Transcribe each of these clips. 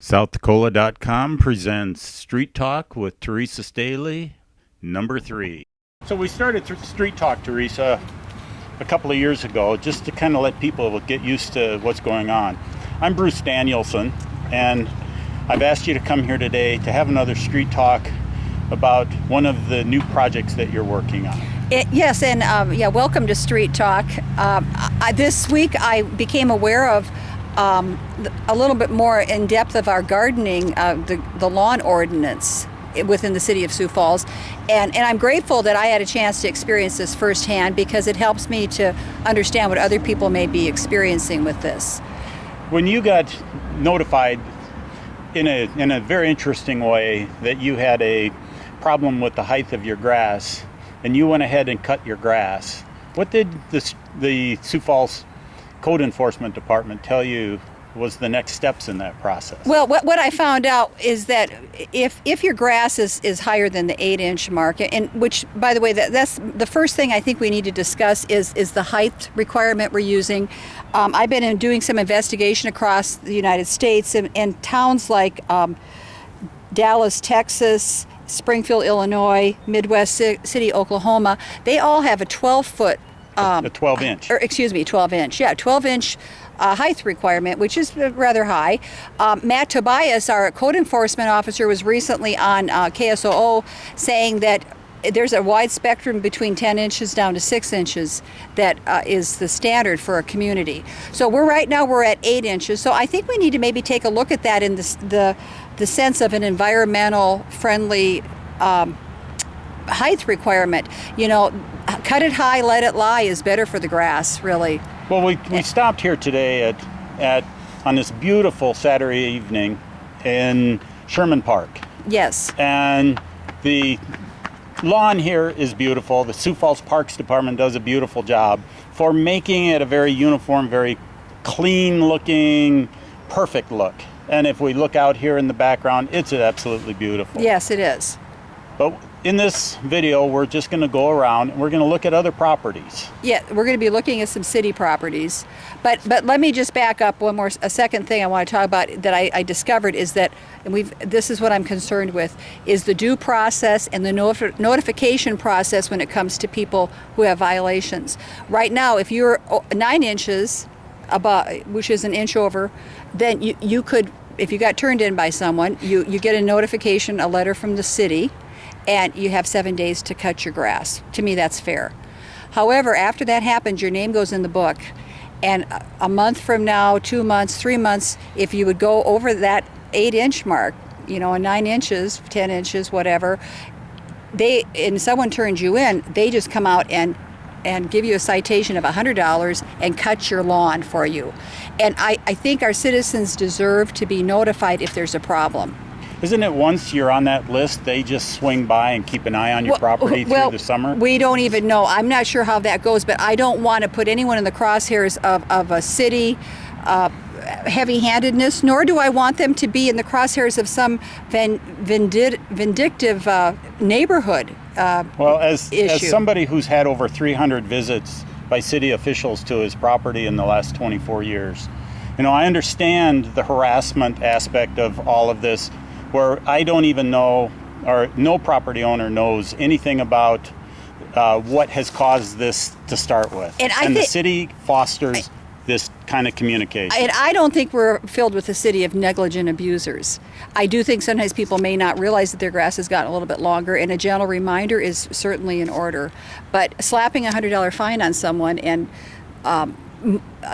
SouthDakota.com presents Street Talk with Theresa Stehly, number 3. So we started Street Talk, Theresa, a couple of years ago, just to kind of let people get used to what's going on. I'm Bruce Danielson, and I've asked you to come here today to have another Street Talk about one of the new projects that you're working on. Yes, and welcome to Street Talk. This week I became aware of a little bit more in depth of our gardening, the lawn ordinance within the city of Sioux Falls, and I'm grateful that I had a chance to experience this firsthand because it helps me to understand what other people may be experiencing with this. When you got notified in a very interesting way that you had a problem with the height of your grass, and you went ahead and cut your grass, what did the Sioux Falls Code Enforcement Department tell you was the next steps in that process? Well, what I found out is that if your grass is higher than the 8-inch mark, and which, by the way, that's the first thing I think we need to discuss is the height requirement we're using. I've been doing some investigation across the United States, and towns like Dallas, Texas, Springfield, Illinois, Midwest City, Oklahoma, they all have a 12-foot a 12-inch. 12-inch. Yeah, 12-inch height requirement, which is rather high. Matt Tobias, our code enforcement officer, was recently on KSOO saying that there's a wide spectrum between 10 inches down to 6 inches that is the standard for a community. So we're at 8 inches. So I think we need to maybe take a look at that in the sense of an environmental friendly height requirement. You know, cut it high, let it lie is better for the grass, really. Well, we stopped here today on this beautiful Saturday evening in Sherman Park. Yes. And the lawn here is beautiful. The Sioux Falls Parks Department does a beautiful job for making it a very uniform, very clean-looking, perfect look. And if we look out here in the background, it's absolutely beautiful. Yes, it is. But in this video, we're just going to go around and we're going to look at other properties. Yeah, we're going to be looking at some city properties. But let me just back up a second thing I want to talk about that I discovered is that, and this is what I'm concerned with, is the due process and the notification process when it comes to people who have violations. Right now, if you're 9 inches above, which is an inch over, then you could, if you got turned in by someone, you get a notification, a letter from the city, and you have 7 days to cut your grass. To me, that's fair. However, after that happens, your name goes in the book. And a month from now, 2 months, 3 months, if you would go over that 8-inch mark, 9 inches, 10 inches, whatever, and someone turns you in, they just come out and give you a citation of $100 and cut your lawn for you. And I think our citizens deserve to be notified if there's a problem. Isn't it once you're on that list, they just swing by and keep an eye on your property through the summer? We don't even know. I'm not sure how that goes, but I don't want to put anyone in the crosshairs of a city heavy-handedness, nor do I want them to be in the crosshairs of some vindictive neighborhood as somebody who's had over 300 visits by city officials to his property in the last 24 years, I understand the harassment aspect of all of this, where I don't even know, or no property owner knows anything about what has caused this to start with. And the city fosters this kind of communication. And I don't think we're filled with a city of negligent abusers. I do think sometimes people may not realize that their grass has gotten a little bit longer, and a gentle reminder is certainly in order. But slapping a $100 fine on someone and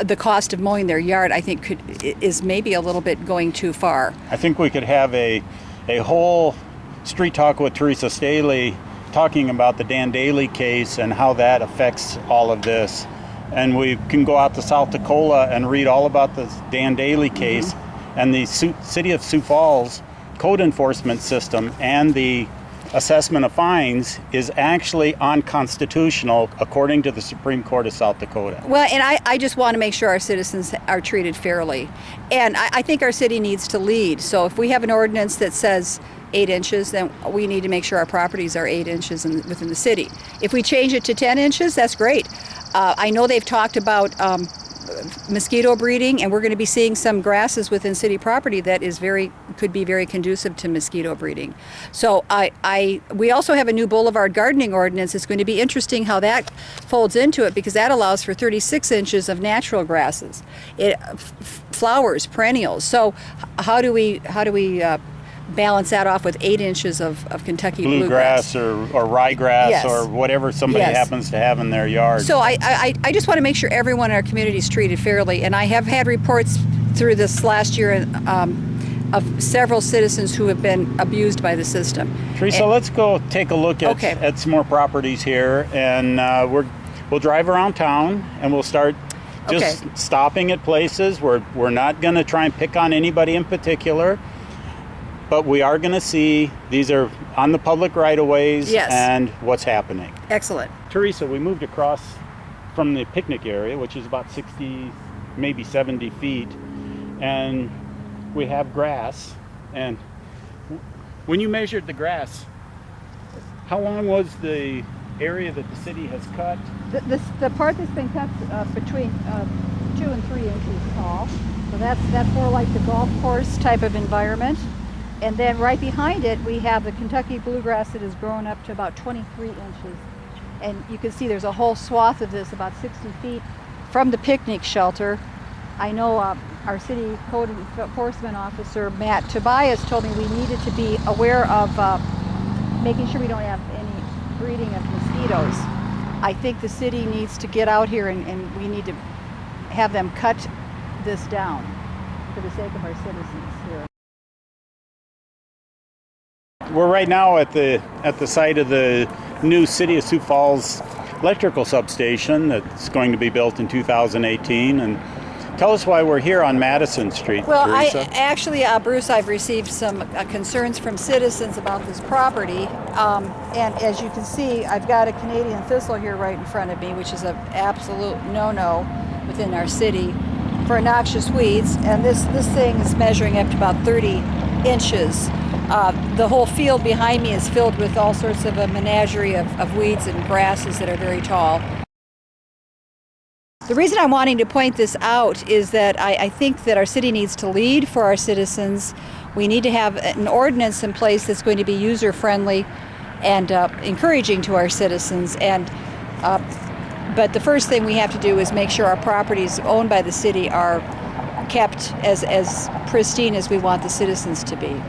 the cost of mowing their yard, I think, is maybe a little bit going too far. I think we could have a whole Street Talk with Theresa Stehly talking about the Dan Daly case and how that affects all of this. And we can go out to South Dakota and read all about the Dan Daly case and the city of Sioux Falls code enforcement system, and the assessment of fines is actually unconstitutional according to the Supreme Court of South Dakota. Well, and I just want to make sure our citizens are treated fairly. And I think our city needs to lead. So if we have an ordinance that says 8 inches, then we need to make sure our properties are 8 inches within the city. If we change it to 10 inches, that's great. I know they've talked about mosquito breeding, and we're going to be seeing some grasses within city property that could be very conducive to mosquito breeding. So we also have a new boulevard gardening ordinance. It's going to be interesting how that folds into it, because that allows for 36 inches of natural grasses, flowers, perennials. So how do we balance that off with 8 inches of Kentucky bluegrass or ryegrass, yes. or whatever somebody yes. happens to have in their yard. So I just want to make sure everyone in our community is treated fairly, and I have had reports through this last year of several citizens who have been abused by the system. Teresa, let's go take a look at some more properties here, and we'll drive around town, and we'll start just stopping at places. We're not going to try and pick on anybody in particular, but we are going to see these are on the public right-of-ways yes. and what's happening. Excellent. Teresa, we moved across from the picnic area, which is about 60, maybe 70 feet, and we have grass. And when you measured the grass, how long was the area that the city has cut? The part that's been cut between 2 and 3 inches tall. So that's more like the golf course type of environment. And then right behind it, we have the Kentucky bluegrass that has grown up to about 23 inches. And you can see there's a whole swath of this about 60 feet from the picnic shelter. I know our city code enforcement officer, Matt Tobias, told me we needed to be aware of making sure we don't have any breeding of mosquitoes. I think the city needs to get out here and we need to have them cut this down for the sake of our citizens here. We're right now at the site of the new City of Sioux Falls electrical substation that's going to be built in 2018. And tell us why we're here on Madison Street, well, Theresa. Bruce, I've received some concerns from citizens about this property. And as you can see, I've got a Canadian thistle here right in front of me, which is an absolute no-no within our city for noxious weeds. And this thing is measuring up to about 30 inches. The whole field behind me is filled with all sorts of a menagerie of weeds and grasses that are very tall. The reason I'm wanting to point this out is that I think that our city needs to lead for our citizens. We need to have an ordinance in place that's going to be user-friendly and encouraging to our citizens. But the first thing we have to do is make sure our properties owned by the city are kept as pristine as we want the citizens to be.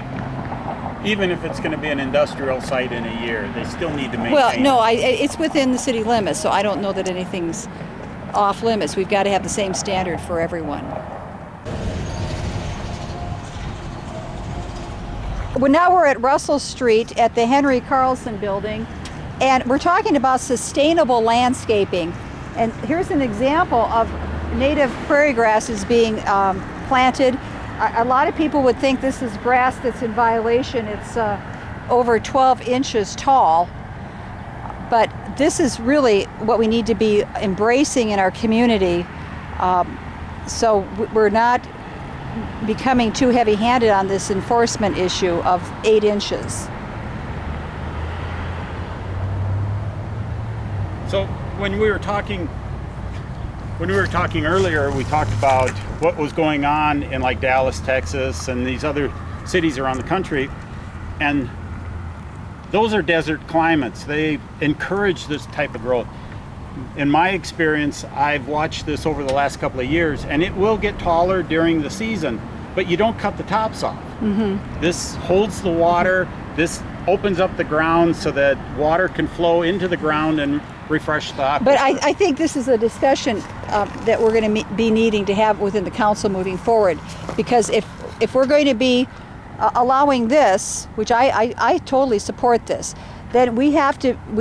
Even if it's going to be an industrial site in a year, they still need to maintain. Well, no, it's within the city limits, so I don't know that anything's off limits. We've got to have the same standard for everyone. Well, now we're at Russell Street at the Henry Carlson building, and we're talking about sustainable landscaping. And here's an example of native prairie grasses being planted. A lot of people would think this is grass that's in violation. It's over 12 inches tall. But this is really what we need to be embracing in our community. So we're not becoming too heavy-handed on this enforcement issue of 8 inches. So when we were talking earlier, we talked about what was going on in like Dallas, Texas, and these other cities around the country. And those are desert climates. They encourage this type of growth. In my experience, I've watched this over the last couple of years, and it will get taller during the season, but you don't cut the tops off. Mm-hmm. This holds the water. This opens up the ground so that water can flow into the ground and refresh the aquifer. But I think this is a discussion that we're going to be needing to have within the council moving forward, because if we're going to be allowing this, which I totally support this, then we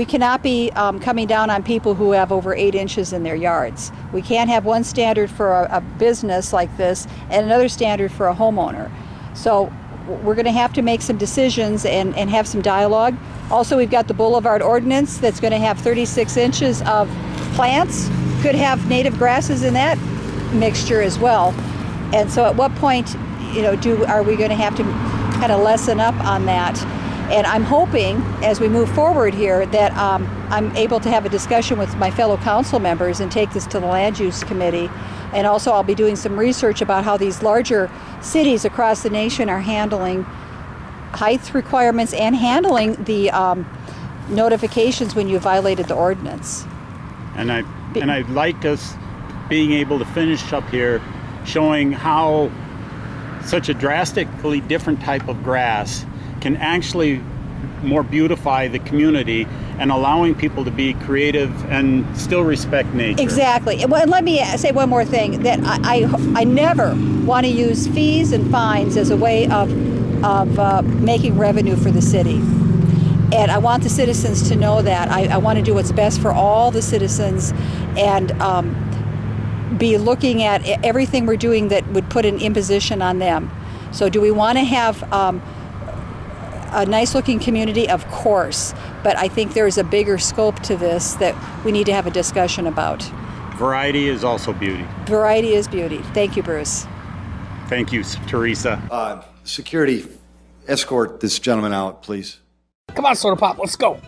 cannot be coming down on people who have over 8 inches in their yards. We can't have one standard for a business like this and another standard for a homeowner. So we're going to have to make some decisions and have some dialogue. Also, we've got the boulevard ordinance that's going to have 36 inches of plants. Could have native grasses in that mixture as well. And so at what point, are we going to have to kind of lessen up on that? And I'm hoping, as we move forward here, that I'm able to have a discussion with my fellow council members and take this to the Land Use Committee. And also I'll be doing some research about how these larger cities across the nation are handling height requirements and handling the notifications when you violated the ordinance. And I'd like us being able to finish up here showing how such a drastically different type of grass can actually more beautify the community and allowing people to be creative and still respect nature. Exactly. Well, and let me say one more thing, that I never want to use fees and fines as a way of making revenue for the city. And I want the citizens to know that. I want to do what's best for all the citizens and be looking at everything we're doing that would put an imposition on them. So do we want to have a nice looking community? Of course, but I think there's a bigger scope to this that we need to have a discussion about. Variety is also beauty. Variety is beauty. Thank you, Bruce. Thank you, Theresa. Security, escort this gentleman out, please. Come on, Soda Pop, let's go.